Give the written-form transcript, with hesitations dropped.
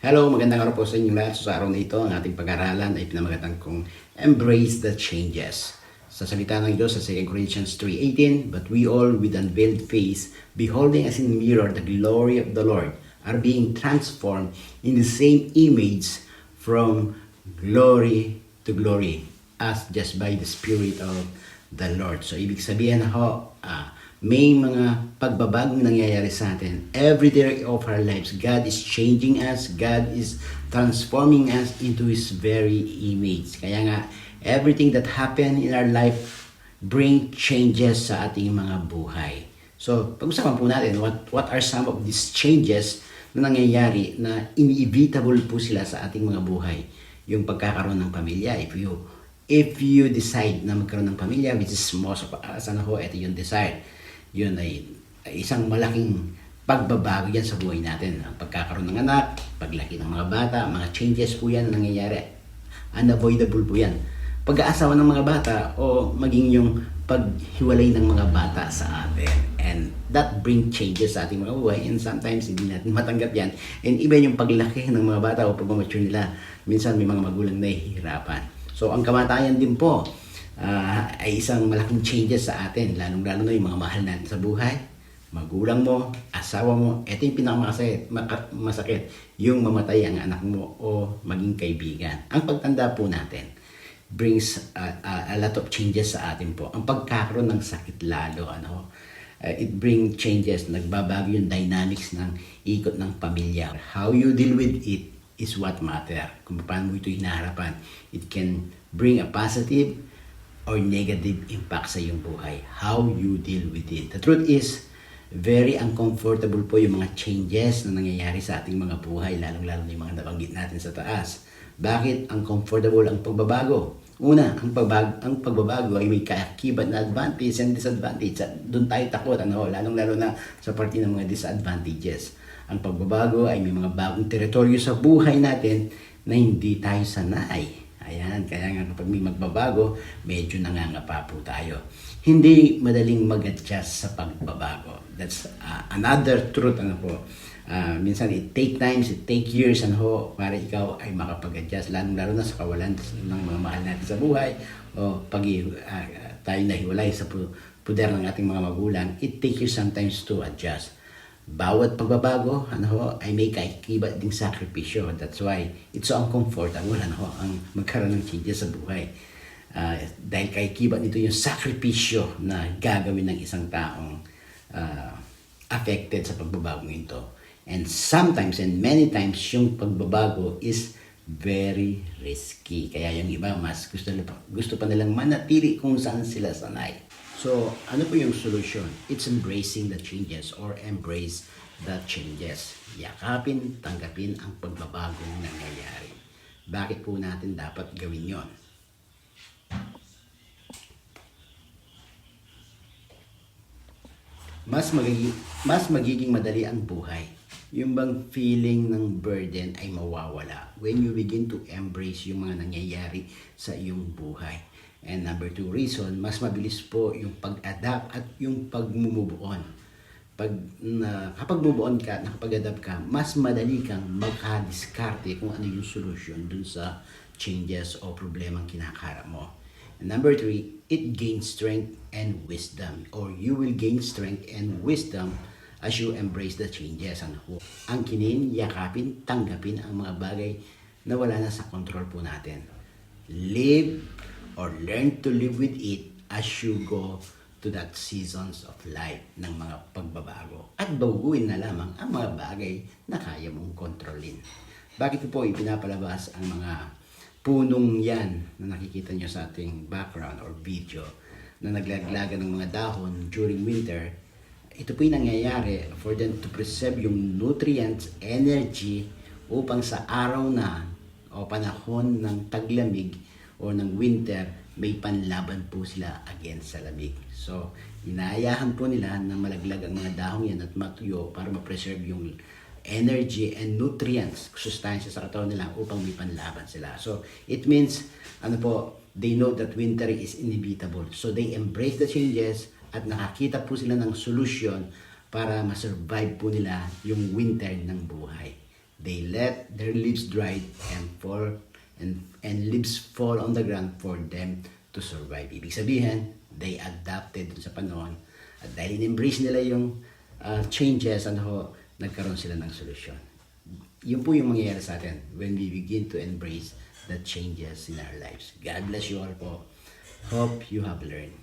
Hello, magandang araw po sa inyo lahat. So, sa araw na ito, ang ating pag-aralan ay pinamagatan kong Embrace the Changes. Sa salita ng Diyos sa 2 Corinthians 3:18, but we all with unveiled face, beholding as in a mirror the glory of the Lord, are being transformed in the same image from glory to glory, as just by the Spirit of the Lord. So, ibig sabihin may mga pagbabagong nangyayari sa atin. Every day of our lives, God is changing us. God is transforming us into His very image. Kaya nga, everything that happen in our life bring changes sa ating mga buhay. So, pag-usapan po natin, what are some of these changes na nangyayari na inevitable po sila sa ating mga buhay. Yung pagkakaroon ng pamilya, if you decide na magkaroon ng pamilya, which is most of us, ito yung desire. Yun ay isang malaking pagbabago yan sa buhay natin. Ang pagkakaroon ng anak, paglaki ng mga bata, mga changes po yan na nangyayari. Unavoidable po yan. Pag-aasawa ng mga bata o maging yung paghiwalay ng mga bata sa atin. And that bring changes sa ating mga buhay. And sometimes hindi natin matanggap yan. And iba yung paglaki ng mga bata o pag-mature nila. Minsan may mga magulang na hihirapan. So ang kamatayan din po, ay isang malaking changes sa atin, lalong-lalo na yung mga mahal natin sa buhay, magulang mo, asawa mo. Ito yung pinakamasakit, yung mamatay ang anak mo o maging kaibigan. Ang pagtanda po natin brings a lot of changes sa atin po. Ang pagkakaroon ng sakit lalo, it brings changes, nagbabago yung dynamics ng ikot ng pamilya. How you deal with it is what matter. Kung paano mo ito hinaharapan, it can bring a positive or negative impact sa iyong buhay. How you deal with it. The truth is, very uncomfortable po yung mga changes na nangyayari sa ating mga buhay, lalong-lalo yung mga nabanggit natin sa taas. Bakit uncomfortable ang pagbabago? Una, ang pagbabago ay may kaakibat na advantage and disadvantage. Doon tayo takot, lalong-lalo na sa parte ng mga disadvantages. Ang pagbabago ay may mga bagong teritoryo sa buhay natin na hindi tayo sanay. Ayan, kaya nga kapag may magbabago, medyo nangangapa po tayo. Hindi madaling mag-adjust sa pagbabago. That's another truth. Minsan it take years para ikaw ay makapag-adjust, lalo na sa kawalan ng mga mahal natin sa buhay o pag tayo nahiwalay sa puder ng ating mga magulang, it takes you sometimes to adjust. Bawat pagbabago ay may kaikibat ding sakripisyo. That's why it's so uncomfortable ang magkaroon ng changes sa buhay. Dahil kaikibat nito yung sakripisyo na gagawin ng isang taong affected sa pagbabagong ito. And sometimes and many times yung pagbabago is very risky. Kaya yung iba mas gusto pa nilang manatili kung saan sila sanay. So, ano po yung solution? It's embracing the changes or embrace the changes. Yakapin, tanggapin ang pagbabagong nangyayari. Bakit po natin dapat gawin yon? Mas magiging madali ang buhay. Yung bang feeling ng burden ay mawawala when you begin to embrace yung mga nangyayari sa iyong buhay. And number 2 reason, mas mabilis po yung pag-adapt at yung pag-move on. Kapag move on ka, nakapag-adapt ka, mas madali kang makadiskarte kung ano yung solution dun sa changes o problemang kinakaharap mo. And number 3, it gains strength and wisdom, or you will gain strength and wisdom as you embrace the changes. Angkinin, yakapin, tanggapin ang mga bagay na wala na sa control po natin. Live or learn to live with it as you go to that seasons of life ng mga pagbabago. At baguhin na lamang ang mga bagay na kaya mong kontrolin. Bakit po ipinapalabas ang mga punong yan na nakikita nyo sa ating background or video na naglaglagan ng mga dahon during winter? Ito po yung nangyayari for them to preserve yung nutrients, energy upang sa araw na o panahon ng taglamig o ng winter, may panlaban po sila against sa lamig. So, inaayahan po nila na malaglag ang mga dahon yan at matuyo para ma-preserve yung energy and nutrients, sustansya sa katawan nila upang may panlaban sila. So, it means, they know that winter is inevitable. So, they embrace the changes at nakakita po sila ng solution para ma-survive po nila yung winter ng buhay. they let their leaves dry and fall and leaves fall on the ground for them to survive. Ibig sabihin, they adapted dun sa panahon at dahil in-embrace nila yung changes, nagkaroon sila ng solusyon. Yun po yung mangyayari sa atin when we begin to embrace the changes in our lives. God bless you all po. Hope you have learned.